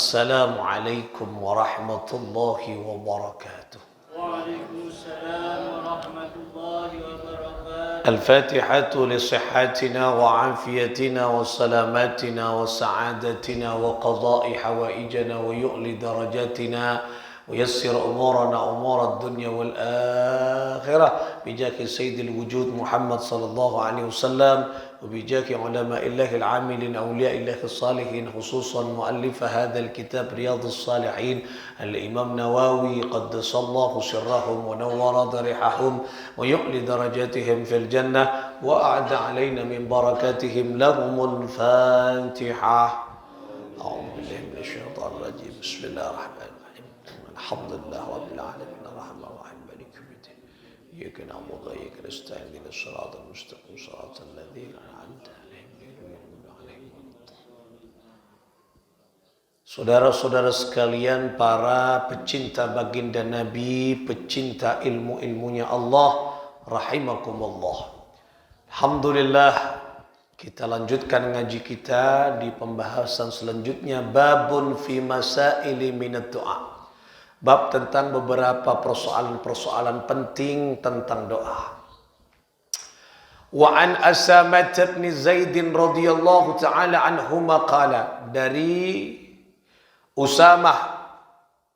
Assalamualaikum warahmatullahi wabarakatuh. Waalaikumsalam warahmatullahi wabarakatuh. Al-Fatihatu li sihhatina wa afiyatina wa salamatina wa sa'adatina wa qada'i hawaijana wa yu'li darajatina wa yassir umurana umur ad-dunya wal akhirah bijaki sayyidil wujud Muhammad sallallahu alaihi wasallam وبجاك علماء الله العاملين أولياء الله الصالحين خصوصا مؤلف هذا الكتاب رياض الصالحين الإمام نووي قدس الله سرهم ونور ضريحهم ويعلي درجاتهم في الجنة وأعد علينا من بركاتهم لهم الفاتحة أعوذ بالله من الشيطان الرجيم بسم الله الرحمن الرحيم الحمد لله رب العالمين الرحمن الرحيم مالك يوم الدين إياك نعبد وإياك نستعين اهدنا الصراط المستقيم صراط الذين أنعمت عليهم غير المغضوب عليهم ولا الضالين. Saudara-saudara sekalian, para pecinta baginda Nabi, pecinta ilmu-ilmunya Allah, rahimakumullah. Alhamdulillah, kita lanjutkan ngaji kita di pembahasan selanjutnya, babun fi masaili minad du'a. Bab tentang beberapa persoalan-persoalan penting tentang doa. Wa an Asamah bin Zaid radhiyallahu taala anhuma qala, dari Usamah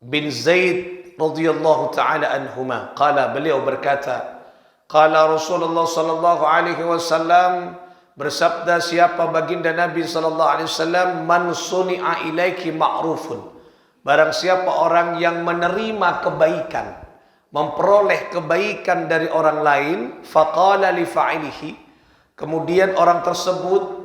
bin Zaid radhiyallahu taala anhuma qala, beliau berkata, qala Rasulullah sallallahu alaihi wasallam, bersabda siapa baginda Nabi sallallahu alaihi wasallam, man suni'a ilaiki ma'rufun, barang siapa orang yang menerima kebaikan, memperoleh kebaikan dari orang lain, faqala li fa'ilihi, kemudian orang tersebut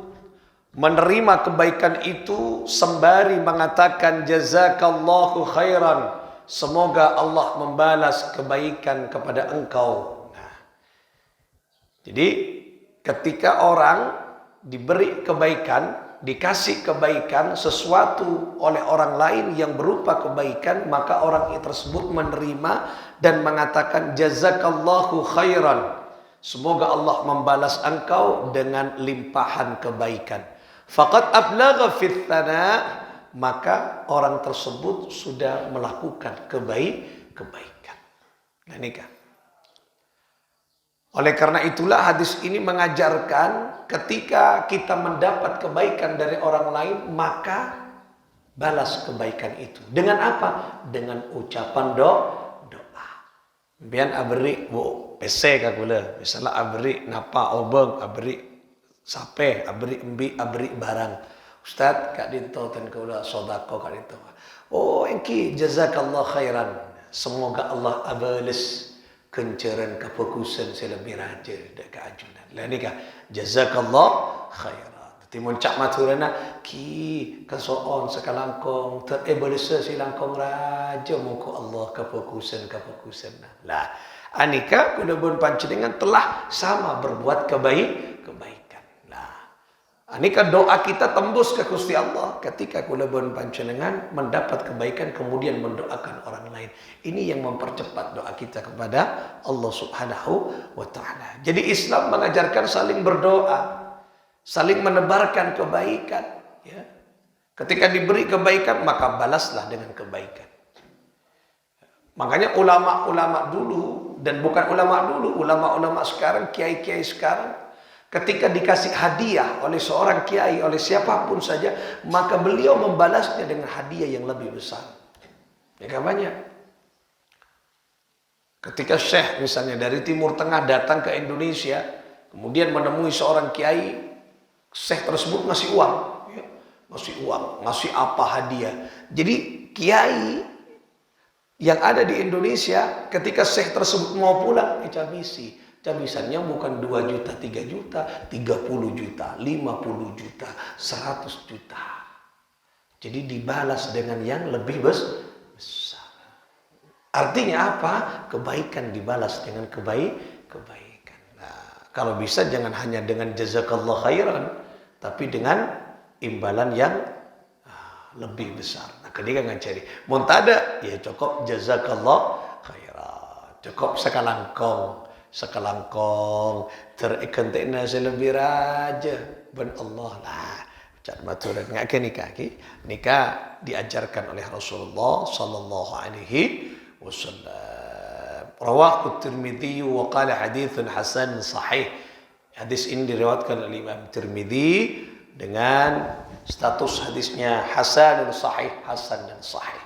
menerima kebaikan itu sembari mengatakan jazakallahu khairan, semoga Allah membalas kebaikan kepada engkau. Nah, jadi ketika orang diberi kebaikan, dikasih kebaikan sesuatu oleh orang lain yang berupa kebaikan, maka orang tersebut menerima dan mengatakan jazakallahu khairan, semoga Allah membalas engkau dengan limpahan kebaikan. Faqad ablagha fit thana, maka orang tersebut sudah melakukan kebaikan. Nah, ini kan. Oleh karena itulah hadis ini mengajarkan ketika kita mendapat kebaikan dari orang lain, maka balas kebaikan itu. Dengan apa? Dengan ucapan doa. Biar abri bu pese kakula, misalnya abri napa obeng, abri sape, abri embi, abri barang. Ustaz kak dinto ten kakula sodako kak dinto. Oh engki jazakallah khairan, semoga Allah abalis kenceran kefokusan selebih raja dak keajunan. Lah ni kah jazakallah khairan. Timun cak maturana ki kasoon sekalangkong ter balesa silangkong raja muka Allah kefokusan. Lah anika kuda-bun panjenengan telah sama berbuat kebaikan. Nah, anika doa kita tembus ke Gusti Allah ketika kuda-bun panjenengan mendapat kebaikan kemudian mendoakan orang lain. Ini yang mempercepat doa kita kepada Allah Subhanahu wa taala. Jadi Islam mengajarkan saling berdoa, saling menebarkan kebaikan, ya. Ketika diberi kebaikan maka balaslah dengan kebaikan. Makanya ulama-ulama dulu, dan bukan ulama dulu, ulama-ulama sekarang, kiai-kiai sekarang, ketika dikasih hadiah oleh seorang kiai, oleh siapapun saja, maka beliau membalasnya dengan hadiah yang lebih besar. Ya kan banyak. Ketika Syekh misalnya dari Timur Tengah datang ke Indonesia, kemudian menemui seorang kiai, Syekh tersebut ngasih uang, ya, ngasih apa hadiah. Jadi kiai yang ada di Indonesia, ketika Syekh tersebut mau pulang, cabisannya bukan 2 juta, 3 juta, 30 juta, 50 juta, 100 juta. Jadi dibalas dengan yang lebih besar. Artinya apa? Kebaikan dibalas dengan kebaikan. Nah, kalau bisa jangan hanya dengan jazakallah khairan, tapi dengan imbalan yang lebih besar. Nah, ketika ngajari muntada ya cukup jazakallah khairan. Cukup sekalangkong terikan tekna selebih raja ben Allah lah. Cak maturan ngake nikah ki. Nikah diajarkan oleh Rasulullah sallallahu alaihi wasallam. Rawahu Tirmidzi wa qala haditsun hasan sahih. Hadis ini diriwayatkan oleh Imam Tirmidzi dengan status hadisnya hasan dan sahih, hasan dan sahih.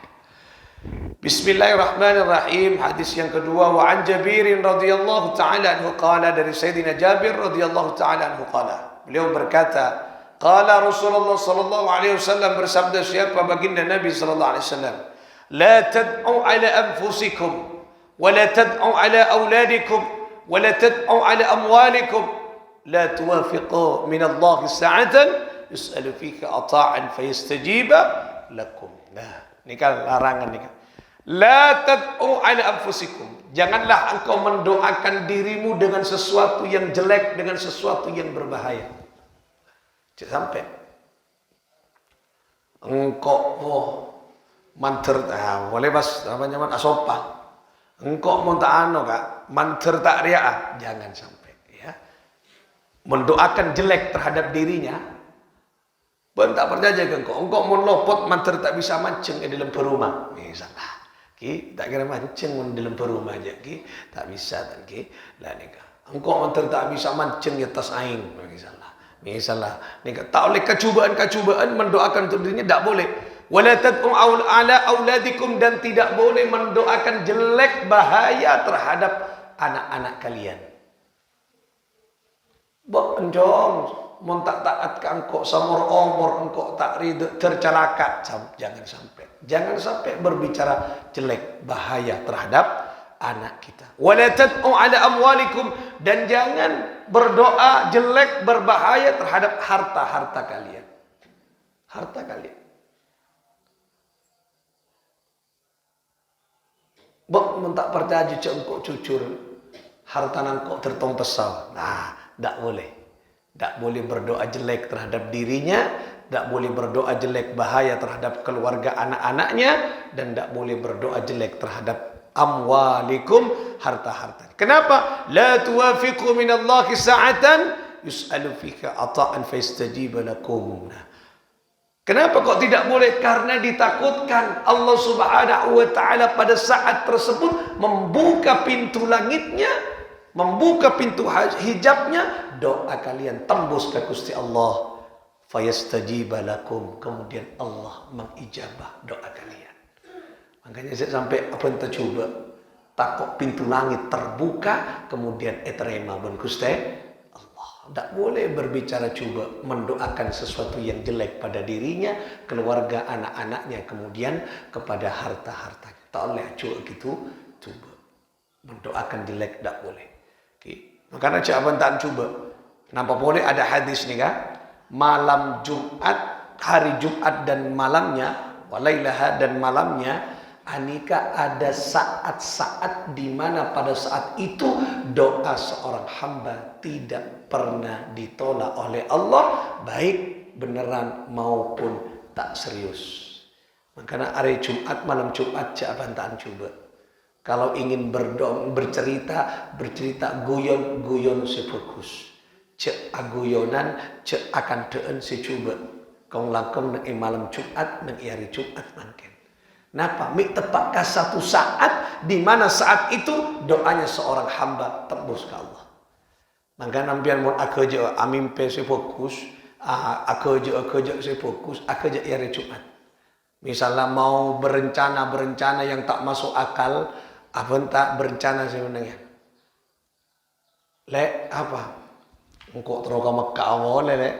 Bismillahirrahmanirrahim. Hadis yang kedua, wa an Jabir radhiyallahu taala anhu qala, dari Sayyidina Jabir radhiyallahu taala anhu qala, beliau berkata, qala Rasulullah sallallahu alaihi wasallam, bersabda siapa baginda Nabi sallallahu alaihi wasallam, la tad'u ala anfusikum wa la tad'u ala auladikum wa la tad'u ala amwalikum la tuwafiqu min Allah sa'atan yus'alu fika ata'an fayastajiba lakum. Nah, ini kan larangan nih kan. La tad'u ala anfusikum. Janganlah engkau mendoakan dirimu dengan sesuatu yang jelek, dengan sesuatu yang berbahaya. Sampai engkau manter boleh bas namanya man asopa. Engkau mau tak ano kak manter tak ria, jangan sampai ya. Mendoakan jelek terhadap dirinya. Pun tak percaya ke engkau mau lopot manter tak bisa mancing di dalam perumah misalnya. Ki tak kira mancing di dalam perumah aja ki tak bisa tak ki lah nikah. Engkau manter tak bisa mancing di atas aing misalnya nikah. Tak oleh kecubaan mendoakan untuk dirinya tak boleh. Wala tad'u ala auladikum, dan tidak boleh mendoakan jelek bahaya terhadap anak-anak kalian. Bok enjong mun tak taat ka engkau samur umur engkau tak ridho tercelaka, jangan sampai berbicara jelek bahaya terhadap anak kita. Wala tad'u ala amwalikum, dan jangan berdoa jelek berbahaya terhadap harta-harta kalian. Harta kalian. Bok men tak percaya engkau cucur harta nangkok tertong pesau. Nah, tak boleh. Tak boleh berdoa jelek terhadap dirinya, tak boleh berdoa jelek bahaya terhadap keluarga anak-anaknya, dan tak boleh berdoa jelek terhadap amwalikum, harta-harta. Kenapa? La tuwafiqu minallahi sa'atan yus'alu fika ata'an fayastajiba lakum. Kenapa kok tidak boleh? Karena ditakutkan Allah Subhanahu wa taala pada saat tersebut membuka pintu langitnya, membuka pintu hijabnya, doa kalian tembus ke Gusti Allah, fayastajiba lakum, kemudian Allah mengijabah doa kalian. Makanya saya sampai apa yang tercoba, takut pintu langit terbuka, kemudian terima ben Gusti Allah. Tak boleh berbicara coba mendoakan sesuatu yang jelek pada dirinya, keluarga, anak-anaknya, kemudian kepada harta-hartanya. Tak boleh coba gitu, coba mendoakan jelek, tak boleh. Okay. Makanya jawaban tak coba. Nampak boleh ada hadis nih kan? Malam Jumat, hari Jumat dan malamnya, walailaha dan malamnya, anika ada saat-saat di mana pada saat itu doa seorang hamba tidak pernah ditolak oleh Allah, baik beneran maupun tak serius. Makanya hari Jumat, malam Jumat jawaban tak coba. Kalau ingin bercerita guyon sefokus. Cek aguyonan, cek akan deen secoba. Kau lakukan nang malam Jumat, nang hari Jumat mangken. Napa? Mik tepakkah satu saat di mana saat itu doanya seorang hamba tembus ke Allah. Maka nampian mun akeje amimpe sefokus, akeje sefokus, akeje hari Jumat. Misalnya mau berencana yang tak masuk akal, apa tak berencana sebenarnya. Lek apa? Engkau terus ke Mekah awal lek.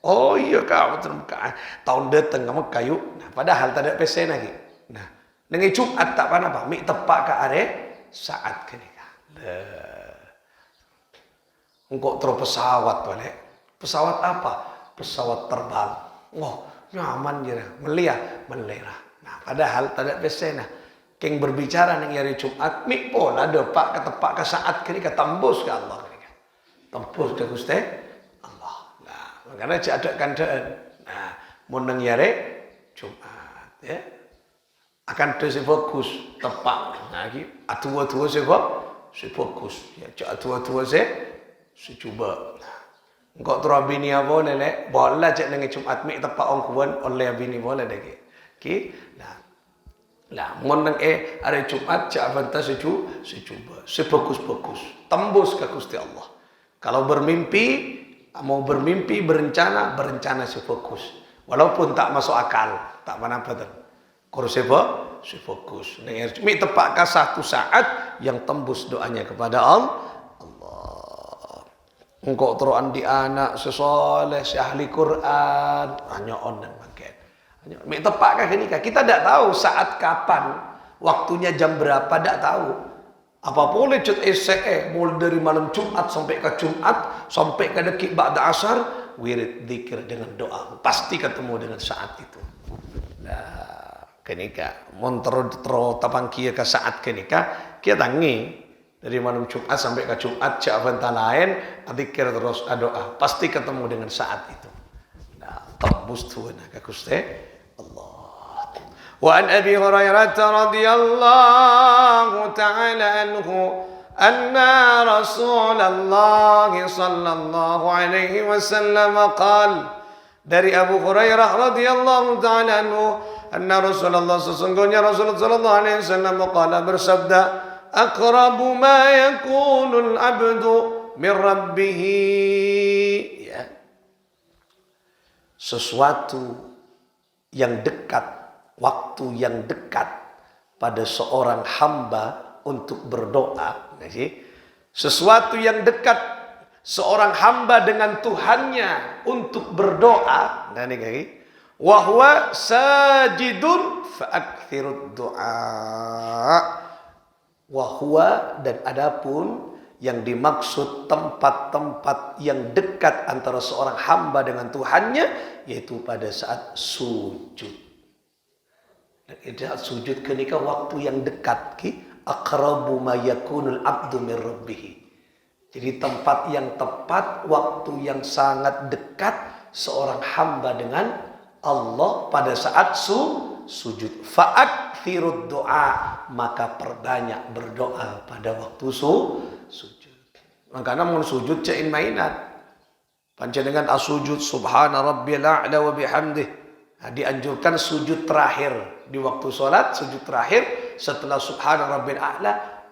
Oh iya kau terus Mekah. Tahun datang ke Mekah yuk. Nah, padahal tak ada pesen lagi. Nah, dengan Jumat tak apa-apa. Mik tepak ke are saat kenikah. Engkau terus pesawat balik. Pesawat apa? Pesawat terbang. Oh, nyaman je. Melirah. Nah, padahal tak ada pesen. Keng berbicara dengan hari Jumat, mik pun ada pak ke tepak ke saat kenikah tembus ke Allah. Tembus ke Gusti Allah. Nah, makanya ada kandaan. Nah, mun nang yare Jumat ya. Akan terus fokus tepak. Nah, iki atua-atua se fokus. Ya, cak atua-atua se coba. Nah, Engkau terus bini apa lele? Boleh cek dengan Jumat mi tepak orang kuan oleh bini boleh deh. Ki. Nah, monang hari Jumat cak avanta secuba, sebagus-bagus, tembus ke Gusti Allah. Kalau mau bermimpi, berencana sefokus. Walaupun tak masuk akal, tak apa-apa tu. Kurus sefokus. Mi tepak ke satu saat yang tembus doanya kepada Allah. Engkau teruan di anak sesoleh, si ahli Quran, hanya on dan makan. Mi tepak ke nikah. Kita tidak tahu saat kapan, waktunya jam berapa, tidak tahu. Apa boleh cut mulai dari malam Jumat sampai ke Jumat, sampai ke detik ba'da asar, wirid dzikir dengan doa. Pasti ketemu dengan saat itu. Nah, kenika, montro tapang kia ke saat kenika, kia tangi dari malam Jumat sampai ke Jumat, cak lain, dzikir terus doa. Pasti ketemu dengan saat itu. Nah, tembus tuan ke Gusti Allah. وعن أبي هريرة رضي الله تعالى عنه أن رسول الله صلى الله عليه وسلم قال dari Abu Hurairah radhiyallahu taala anhu anna Rasulullah sesungguhnya Rasulullah sallallahu alaihi wasallam qala bersabda aqrabu ma yakunu al-'abdu min rabbih ya sesuatu yang dekat, waktu yang dekat pada seorang hamba untuk berdoa. Sesuatu yang dekat seorang hamba dengan Tuhannya untuk berdoa. Wa huwa sajidun fa'akthirud du'a. Wa huwa dan adapun yang dimaksud tempat-tempat yang dekat antara seorang hamba dengan Tuhannya yaitu pada saat sujud. Dan saat sujud ketika waktu yang dekat aqrabu ma yakunul abdu min rabbih. Jadi tempat yang tepat, waktu yang sangat dekat seorang hamba dengan Allah pada saat sujud. Fa'akthirud doa, maka perbanyak berdoa pada waktu sujud. Makanya mau sujud cek mainan. Panjenengan asujud subhana rabbiyal a'la wa bihamdih. Dianjurkan sujud terakhir di waktu salat, sujud terakhir setelah subhana rabbiyal a'la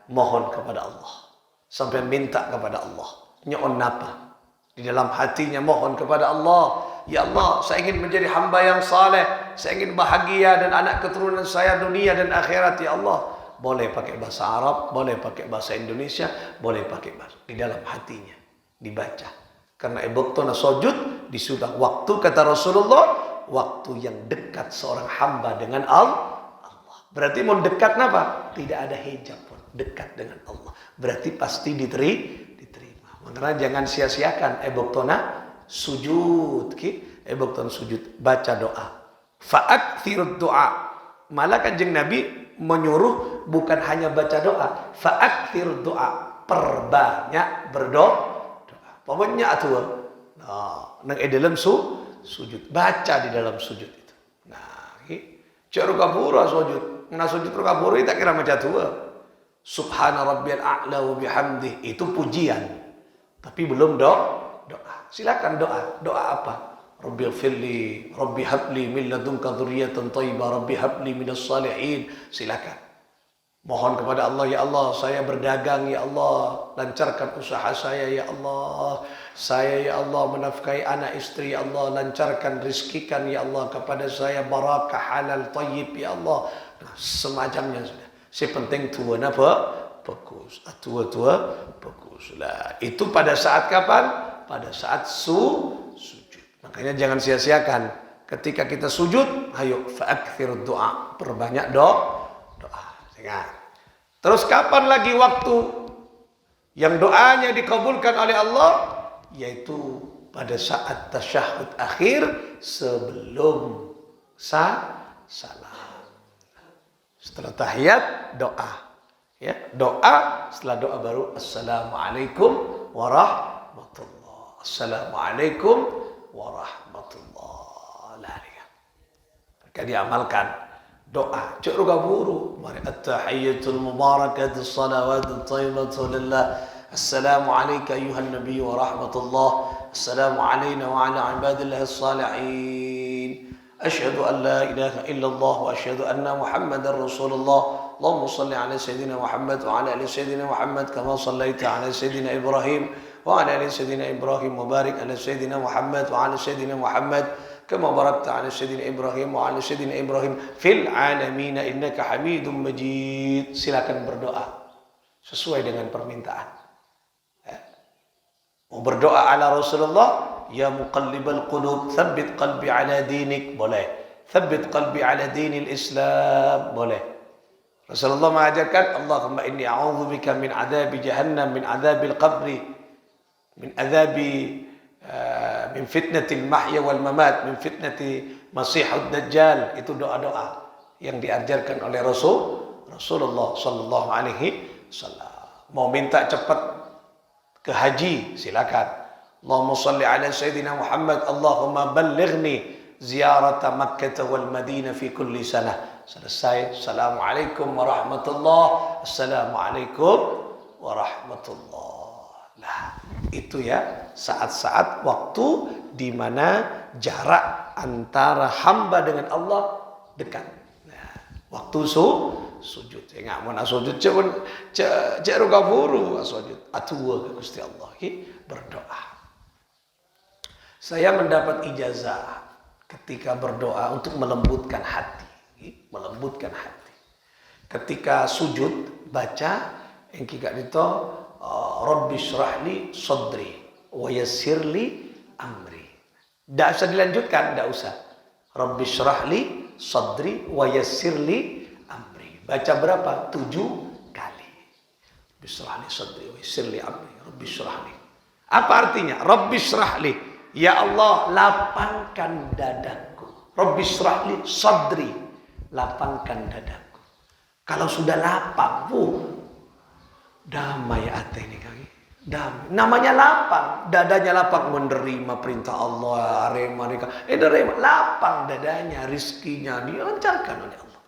mohon kepada Allah. Sampai minta kepada Allah. Nyon apa? Di dalam hatinya mohon kepada Allah. Ya Allah, saya ingin menjadi hamba yang saleh. Saya ingin bahagia dan anak keturunan saya dunia dan akhirat ya Allah. Boleh pakai bahasa Arab, boleh pakai bahasa Indonesia, boleh pakai bahasa di dalam hatinya dibaca. Karena ibadah sujud disudah waktu kata Rasulullah, waktu yang dekat seorang hamba dengan Allah. Berarti mau dekat apa? Tidak ada hijab pun, dekat dengan Allah. Berarti pasti diterima. Makanya jangan sia-siakan ibadah sujud, ibadah sujud, baca doa. Fa'akthirud doa. Malah kanjeng Nabi menyuruh bukan hanya baca doa, fa'akthir doa, perbanyak berdoa. Pokoknya atuh. Nah, nang dalam sujud, baca di dalam sujud itu. Nah, cek rukabura sujud. Nah sujud rukabura itu tak kira macam tua. Subhana rabbiyal a'la wa bihamdih itu pujian. Tapi belum doa. Silakan doa. Doa apa? Rabbi ighfirli, Rabbi habli min ladunka dzurriyyatan thayyibah, Rabbi habli minas salihin. Silakan. Mohon kepada Allah, ya Allah, saya berdagang, ya Allah, lancarkan usaha saya, ya Allah. Saya, ya Allah, menafkahi anak istri, ya Allah, lancarkan rizkikan, ya Allah, kepada saya barakah halal thayyib, ya Allah. Nah, semacamnya sudah. Si penting tua apa? Bagus. Tua bagus. Lah, itu pada saat kapan? Pada saat sujud. Makanya jangan sia-siakan. Ketika kita sujud, ayo fa'akthirud doa. Perbanyak doa. Ingat. Terus kapan lagi waktu yang doanya dikabulkan oleh Allah? Yaitu pada saat tasyahud akhir sebelum salam. Setelah tahiyat, doa. Ya, doa, setelah doa baru Assalamualaikum warahmatullahi. Assalamualaikum warahmatullahi. Maka diamalkan doa. Cuk rukaburu. Mari at-tahiyyatul mubarakatuh salawatut thayyibatu lillah. Assalamu alayka ayuhan nabiy wa rahmatullah. Assalamu alayna wa ala ibadillahi as-salihin. Asyhadu an la ilaha illallah wa asyhadu anna Muhammadar Rasulullah. Allahumma salli ala sayyidina Muhammad wa ala ali sayyidina Muhammad kama sallaita ala sayyidina Ibrahim wa ala ali sayyidina Ibrahim wa barik ala sayyidina Muhammad wa ala sayyidina Muhammad kama barakta ala sayyidina Ibrahim wa ala sayyidina Ibrahim fil alamin innaka Hamidum Majid. Silakan berdoa sesuai dengan permintaan. Mau berdoa ala Rasulullah, ya muqallibal qulub, tsabbit qalbi ala dinik, boleh. Tsabbit qalbi ala dinil Islam, boleh. Rasulullah mengajarkan, Allahumma inni a'udzubika min adzabi jahannam, min adzabil qabri, min adzabi min fitnatil mahya wal mamat, min fitnati masihud dajjal. Itu doa-doa yang diajarkan oleh Rasulullah sallallahu alaihi wasallam. Mau minta cepat ke haji, silakan. Allahumma salli ala sayyidina Muhammad, Allahumma ballighni ziyarata Makkah wal Madinah fi kulli sanah. Selesai. Assalamualaikum warahmatullahi. Assalamualaikum warahmatullahi. Nah, itu ya saat-saat waktu di mana jarak antara hamba dengan Allah dekat. Nah, waktu sujud. Ya nggak mau nak sujud cek ruga buru sujud. Atua ke Gusti Allah. Berdoa. Saya mendapat ijazah ketika berdoa untuk melembutkan hati. Melembutkan hati. Ketika sujud baca yang kita itu Rabbi syrahli sadri wa yassirli amri. Tidak usah dilanjutkan, tidak usah. Rabbi syrahli sadri wa yassirli amri. Baca berapa? 7 kali. Rabbi syrahli sadri wa yassirli amri. Rabbi syrahli. Apa artinya? Rabbi syrahli. Ya Allah, lapangkan dadaku. Rabbi syrahli sadri. Lapangkan dadaku. Kalau sudah lapang, damai hati ini kaki. Damai. Namanya lapang, dadanya lapang menerima perintah Allah. Nerima, lapang dadanya, rizkinya dilancarkan oleh Allah.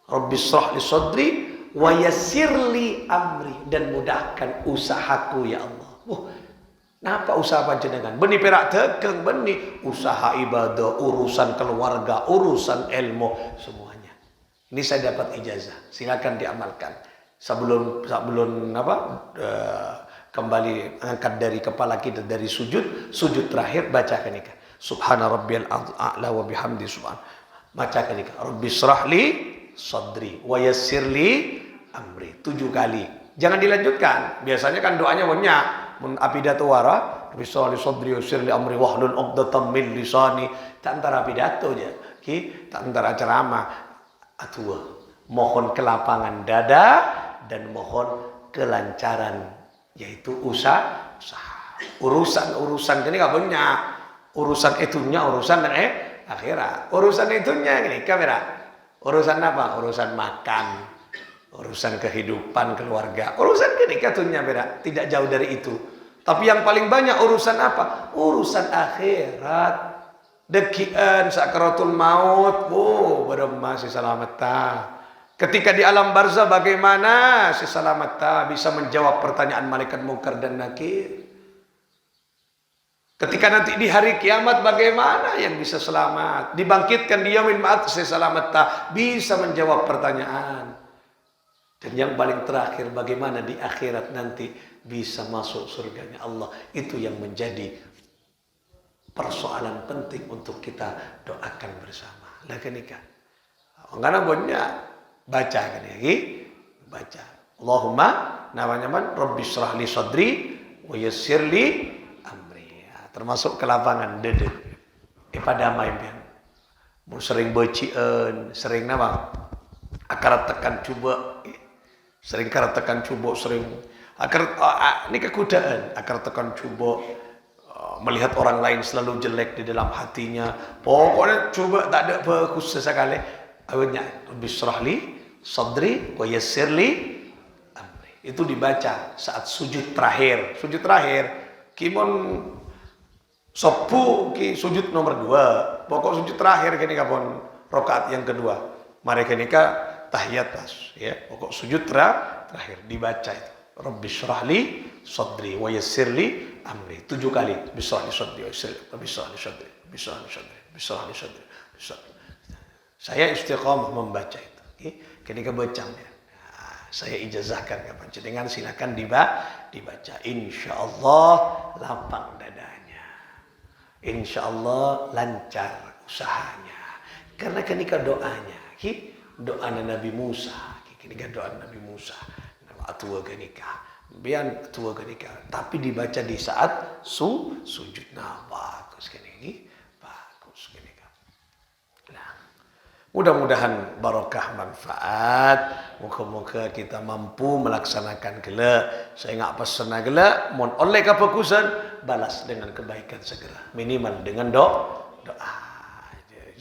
Rabbi shrah li sadri wa yassirli amri, dan mudahkan usahaku ya Allah. Napa usaha panjenengan? Beni perak dagang, beni usaha ibadah, urusan keluarga, urusan ilmu, semuanya. Ini saya dapat ijazah. Silakan diamalkan. Sebelum kembali angkat dari kepala kita dari sujud terakhir bacakan ini. Subhana rabbiyal a'la wa bihamdi subhan. Bacakan ini. Rabbi shrahli sadri wa yassirli amri. 7 kali. Jangan dilanjutkan. Biasanya kan doanya banyak. Mun pidato wara risali sadri usirli amri wahlul 'uqdatam min lisani, tak antara pidato aja tak antara ceramah atua mohon kelapangan dada dan mohon kelancaran, yaitu usaha urusan ini enggak banyak, urusan itunya urusan akhirat, urusan itunya ini kamera urusan apa, urusan makan, urusan kehidupan keluarga, urusan kenikahnya beda, tidak jauh dari itu. Tapi yang paling banyak urusan apa? Urusan akhirat. Dekian sakaratul maut. Beremah si salamata. Ketika di alam barzah bagaimana si salamata bisa menjawab pertanyaan malaikat mungkar dan nakir? Ketika nanti di hari kiamat bagaimana yang bisa selamat? Dibangkitkan di yaumil ma'ad si salamata bisa menjawab pertanyaan. Dan yang paling terakhir bagaimana di akhirat nanti bisa masuk surganya Allah. Itu yang menjadi persoalan penting untuk kita doakan bersama. Lakanika. Karena banyak baca kan ya. Baca. Allahumma namanya man Rabbi shrah li sadri wa yassir li amri. Ya, termasuk kelapangan dede. Padamai pian. Mun sering beucieun, sering nama akar tekan coba. Sering akar tekan coba, sering akar ini kekudaan, akar tekan coba, melihat orang lain selalu jelek di dalam hatinya. Pokoknya coba tak ada bagus sesekali. Awalnya Rabbi shrah li sadri wa yassir li amri. Itu dibaca saat sujud terakhir. Sujud terakhir kimon sopu ki sujud nomor 2. Pokok sujud terakhir kini kapon rakaat yang kedua. Mereka nikah tahiyat pas ya. Pokok sujud terakhir dibaca itu. Rabbi shrah li sadri wa yassir li amri. 7 kali. Bismillah sadri wa sallim. Bismillah sadri. Bismillah sadri. Bismillah sadri. Saya istiqamah membaca itu. Okay? Ketika baca ya. Saya ijazahkan kapan dengan silakan dibaca. Insyaallah lapang dadanya. Insyaallah lancar usahanya. Karena ketika doanya, doa Nabi Musa, ketika doa Nabi Musa, tua kenika, biar tua kenika, tapi dibaca di saat sujud. Nah, bagus ini, bagus kenika. Nah, mudah-mudahan barokah manfaat. Muka-muka kita mampu melaksanakan gela. Saya nggak pesan gela. Mohon oleh kefokusan balas dengan kebaikan segera. Minimal dengan doa.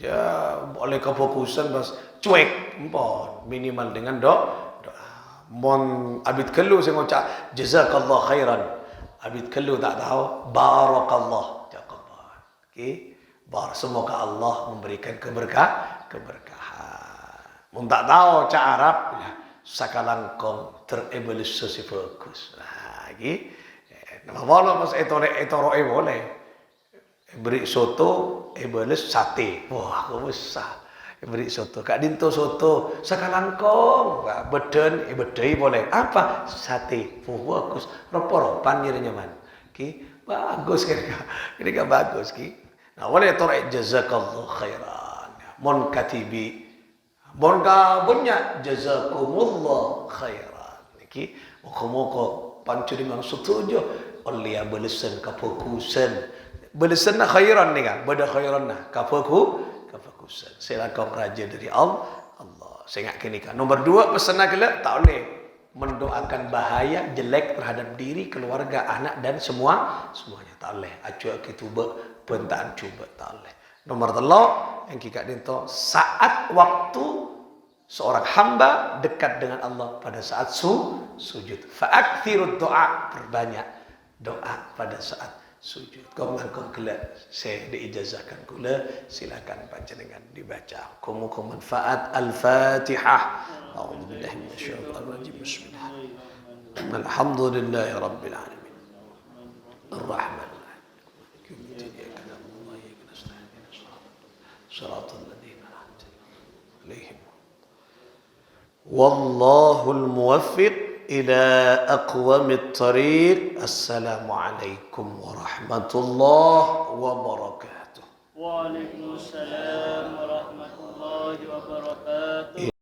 Ya, oleh kefokusan bas cuek empon. Minimal dengan doa. Mon abid kellu saya ngucap jazakallah khairan. Abid kellu tak tahu barakallah. Jazakallah. Okey. Semoga Allah memberikan keberkahan. Mun tak tahu cak Arab ya, sakalangkong terebelisasi fokus. Nah, lagi. Nama bola pas etoro boleh. Beri soto, beles sate. Wah, aku besar. Beri soto. Kak Dinto soto. Sakalangkong. Beden, bedai boleh. Apa? Sate. Bagus. Ropo-ropan dia nyaman. Okay. Bagus kira-kira. Kira-kira bagus. Okay. Nah, boleh torek jazakallah khairan. Mon katibi. Mon kabunya jazakumullah khairan. Okay. Moko-moko pancu dengan setuju. Oleh belesan kefokusan. Belesan na khairan ni kan, beda khairan na kefokusan. Silakan raja dari Allah. Saya ingat kini kan. Nomor 2 pesan nak tak boleh mendoakan bahaya jelek terhadap diri, keluarga, anak dan semuanya tak boleh. Acuak kita pentaan cuba tak boleh. Nomor 3 yang kita dinto saat waktu seorang hamba dekat dengan Allah pada saat sujud. Fa'akthirud doa, perbanyak doa pada saat sujud. Kau mangkong kelak saya diijazahkan kula, silakan panjenengan dibaca. Muka manfaat Al-Fatihah. A'udzubillahi minasyaitonir rajim. Bismillah. Alhamdulillahi rabbil alamin. Ar-Rahman ar-Rahim. Iyyaka na'budu wa iyyaka nasta'in. Shiratal ladzina an'amta 'alaihim. Wallahul muwaffiq إلى أقوم الطريق. السلام عليكم ورحمة الله وبركاته. وعليكم السلام ورحمة الله وبركاته.